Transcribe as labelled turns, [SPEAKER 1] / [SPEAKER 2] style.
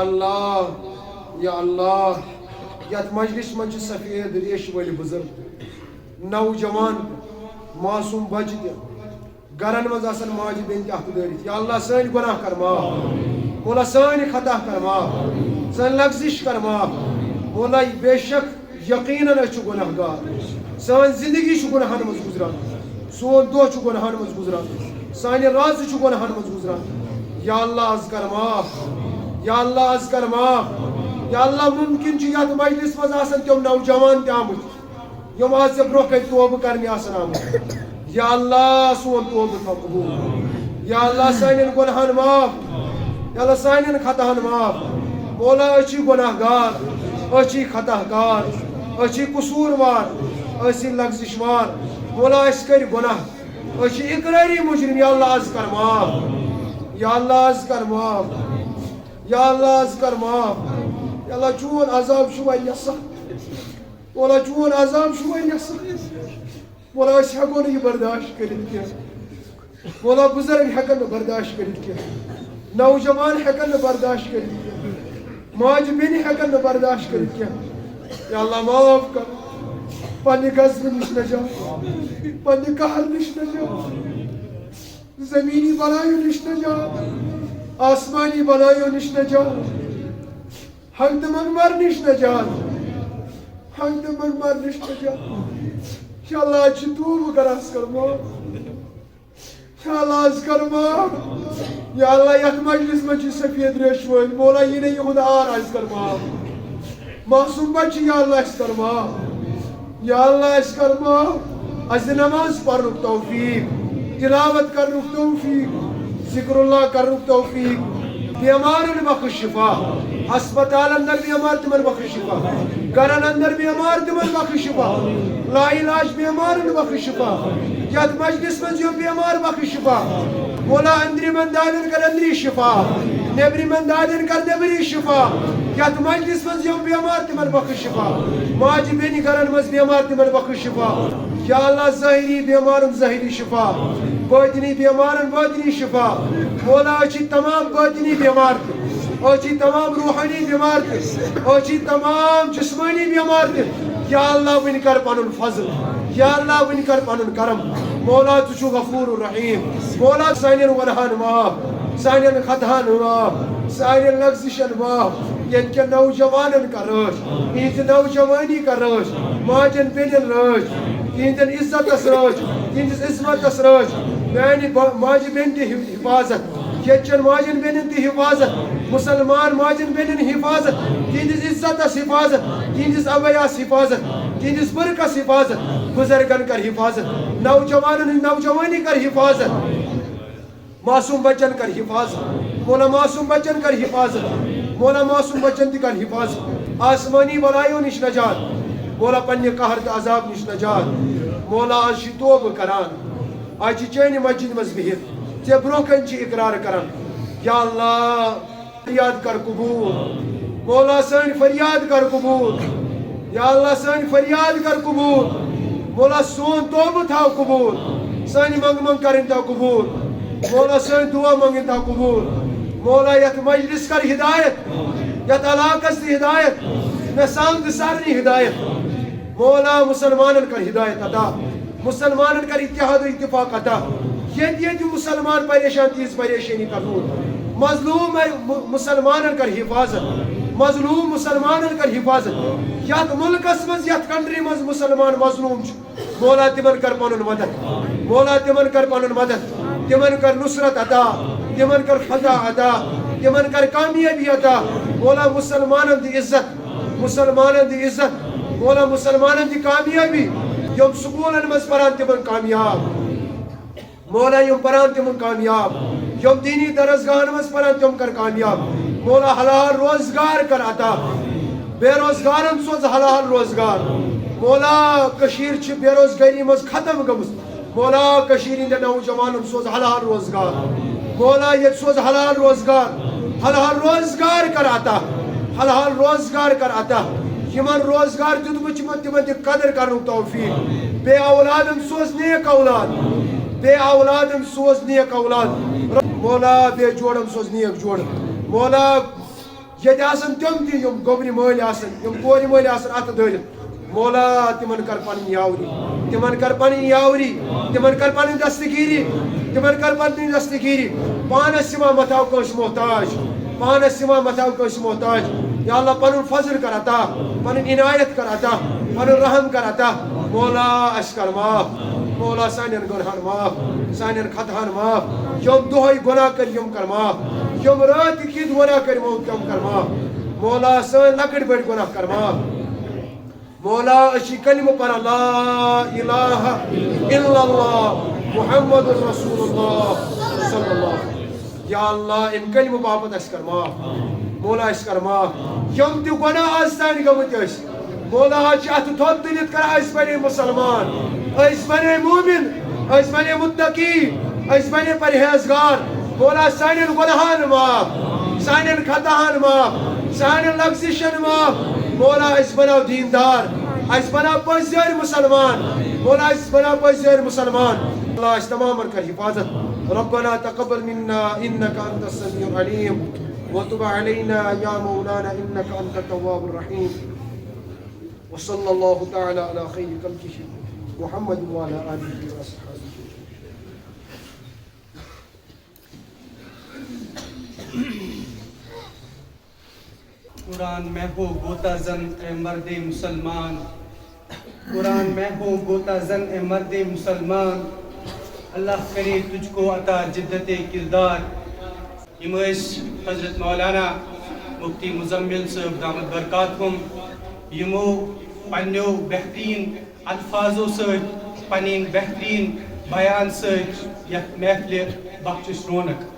[SPEAKER 1] اللہ یت مجلس من سفید ریش ول بزرگ نوجوان معصوم بچہ تہ گرن مز آسن ماجہ بین تہ اتھ دٲرِتھ یا اللہ سٲنۍ گناہ کر معاف مولا سٲنۍ خطا کر معاف سٲنۍ لغزش کر معاف مولا بے شک یقیناً أسۍ چھِ گناہ گار سٲنۍ زندگی چھِ گناہن مز گزران سون دۄہ چھُ گناہن مز گزران سانہِ رازٕ چھُ گناہن مز گزران یا اللہ از کر معاف یا اللہ از کر معاف یا اللہ ممکن چھُ یتھ مجلس مز آسن تِم نوجوان تہِ آمٕتۍ یِم آز ژےٚ برونٛہہ کَنہِ توبہٕ کرنہِ آسن آمٕتۍ یا اللہ سون توبہٕ تھاو قبوٗل یا اللہ سانٮ۪ن گۄنہن معاف یا اللہ سانٮ۪ن خطاہن معاف مولا أسۍ چھِ گۄناہ گار أسۍ چھِ خطا کار أسۍ چھِ قصوٗروار أسۍ چھِ لغزش وار مولا أسۍ کٔرۍ گۄناہ أسۍ چھِ اقرٲری مجرم یا اللہ از کر معاف یا اللہ از کر معاف یا اللہ از کر معاف یا اللہ چون عذاب چھُ واریاہ سخت مولا چون عذاب چھُ واریاہ سخت مولا أسۍ ہٮ۪کو نہٕ یہِ برداشت کٔرِتھ کینٛہہ مولا بُزرگ ہٮ۪کن نہٕ برداشت کٔرِتھ کینٛہہ نوجوان ہٮ۪کن نہٕ برداشت کٔرِتھ کینٛہہ ماجہِ بیٚنہِ ہٮ۪کن نہٕ برداشت کٔرِتھ کینٛہہ یا اللہ معاف کر پننہِ غضبہٕ نِش نجات پننہِ قہر نِش نجات زمیٖنی بلایو نِش نجات آسمانی بلایو نِش نجات حق تہٕ منگمر نِش نجات حق تہٕ منگمر نِش نجات یا اللہ چھِ توبہٕ کران أسۍ کر معاف یا اللہ أسۍ کر معاف یا اللہ یتھ مجلس منٛز چھِ سفید ریش وٲلۍ مولا یِنہٕ یِہُنٛد آر أسۍ کر معاف معصوٗم بچہِ یا اللہ أسۍ کر معاف یا اللہ أسۍ کر معاف اَسہِ دِ نماز پرنُک توفیٖق تلاوت کرنُک توفیٖق ذکر اللہ کرنُک توفیٖق بیمارن بخش شفا ہسپتال اندر بیمار تمن بخش شفا گرن اندر بیمار تمن بخش شفا لا علاج بیمارن بخش شفا یتھ مجلس من یِم بیمار بخش شفا مولا أندرِمن دادٮ۪ن کر أندری شفا نیبرِمن دادٮ۪ن کر نیبری شفا یتھ مجلس من یِم بیمار تمن بخش شفا ماجہِ بیٚنہِ گرن منٛز بیمار تمن بخش شفا یا اللہ ظٲہری بیمارن ظٲہری شفا باطنی بیمارن باطنی شفا مولا أسۍ چھِ تمام باطنی بیمار تہِ أسۍ چھِ تمام روحانی بیمار تہِ أسۍ چھِ تمام جسمانی بیمار تہِ یا اللہ وۄنۍ کر پنُن فضل یا اللہ وۄنۍ کر پنُن کرم مولا ژٕ چھُکھ غفور الرحیم مولا سانٮ۪ن گۄنہن معاف سانٮ۪ن خطاہن معاف سانٮ۪ن لغزشن معاف ییٚتہِ کٮ۪ن نوجوانن کر رٲچھ یِہنٛزِ نوجوانی کر رٲچھ ماجٮ۪ن بیٚنٮ۪ن رٲچھ تِہنٛدٮ۪ن عزتس رٲچھ تِہنٛدِس عظمتس رٲچھ میانہِ ماجہِ بیٚنہِ تہِ حفاظت ییٚتہِ چٮ۪ن ماجٮ۪ن بیٚنٮ۪ن تہِ حفاظت مُسلمان ماجٮ۪ن بیٚنٮ۪ن حفاظت تِہنٛدِس عزتس حفاظت تِہنٛدِس ابیاہس حفاظت تِہنٛدِس برقس حفاظت بُزرگن کر حفاظت نوجوانن ہٕنٛز نوجوانی کر حفاظت معصوم بچن کر حفاظت مولا معصوم بچن کر حفاظت مولا معصوم بچن تہِ کر حفاظت آسمانی بلایو نِش نجات مولا پننہِ قہر تہٕ عذاب نِش نجات مولا آز چھِ توبہٕ کران آز چھِ چانہِ مسجد منٛز بِہِتھ ژےٚ برونٛہہ کنہِ چھِ اقرار کران یا اللہ فریاد کر قبوٗل مولا سٲنۍ فریاد کر قبوٗل یا اللہ سٲنۍ فریاد کر قبوٗل مولا سون توبہٕ تھاو قبوٗل سانہِ منٛگہٕ کرٕنۍ تھاو قبوٗل مولا سٲنۍ دُعا منٛگٕنۍ تھاو قبوٗل مولا یتھ مجلس کر ہدایت یتھ علاقس تہِ ہدایت مےٚ سامدٕ سارنٕے ہدایت مولا مسلمانن کر ہدایت عطا مسلمانن کر اتحاد و اتفاق عطا ییٚتہِ ییٚتہِ مسلمان پریشان تیٖژ پریشٲنی کر دوٗر مظلوم مسلمانن کر حفاظت مظلوم مسلمانن کر حفاظت یتھ ملکس منٛز یتھ کنٹری منٛز مسلمان مظلوم چھُ مولا تِمن کر پنُن مدد مولا تِمن کر پنُن مدد تِمن کر نصرت عطا تِمن کر فتح عطا تِمن کر کامیٲبی عطا مولا مسلمانن دِ عزت مسلمانن دِ عزت مولا مسلمانن دِ کامیٲبی یِم سکوٗلن منٛز پران تِمن کامیاب مولا یِم پران تِمن کامیاب یِم دینی درسگاہن منٛز پران تِم کر کامیاب مولا حلال روزگار کر عطا بے روزگارن سوز حلال روزگار مولا کشیر چھِ بے روزگاری منٛز ختم گٔمٕژ مولا کشیر ہٕنٛدٮ۪ن نوجوانن سوز حلال روزگار مولا ییٚتہِ سوز حلال روزگار کر عطا حلال روزگار کر عطا یِمن روزگار دیُتمُت چھُ تِمن دِ قدر کرنُک توفیٖق بے اولادن سوز نیک اولاد بے اولادن سوز نیک اولاد مولا بے جوڑن سوز نیک جوڑ مولا یہ آسن تم تی یم گوبری مل آسن یم کور مل آسن ات دلت مولا تمن کر پن یاوری تمن کر پن یاوری تمن کر پن دستگیری تمن کر پن دستگیری پانس سما متاو کش محتاج پانس سما متاو کش محتاج یا اللہ پن فضل کر عطا پن عنایت کر عطا پن رحم کر عطا مولا اشکر معاف مولا سانین گناہن معاف سانین خطاہن معاف یم دہائی گناہ کر یم کر معاف یم رات کی گناہ کر یم کر معاف مولا سان لکڑ بڑ گناہ کر معاف مولا اشی کلمہ پر لا الہ الا اللہ محمد رسول اللہ صلی اللہ یا اللہ ان کلمہ باپت اس کر معاف مولا اس کر معاف یم تی گناہ آز تان گمت اس مولا چھ ات تھوت تلت کر اس بنے مسلمان اس بنے مومن اس بنے متقی اس بنے پرہیزگار مولا سانین گناہان معاف سانین خطاہان معاف سانین لغزشن معاف مولا اس بناو دیندار اس بناو پزیر مسلمان مولا اس بناو پزیر مسلمان اللہ اس تمام کر حفاظت ربنا تقبل منا انك انت السميع العليم وتب علينا يا مولانا انك انت التواب الرحيم وصلى الله تعالى على خير خلقه محمد وعلى اله واصحابه
[SPEAKER 2] قرآن میں ہو گوتا زن اے مرد مسلمان قرآن میں ہو گوتا زن اے مرد مسلمان اللہ کرے تجھ کو عطا جدت کردار یمس حضرت مولانا مفتی مزمل صاحب دامت برکاتہم یمو پنیو بہترین الفاظو سۭتۍ پنٕنۍ بہترین بیان سۭتۍ یتھ محفلہِ بخشش رونق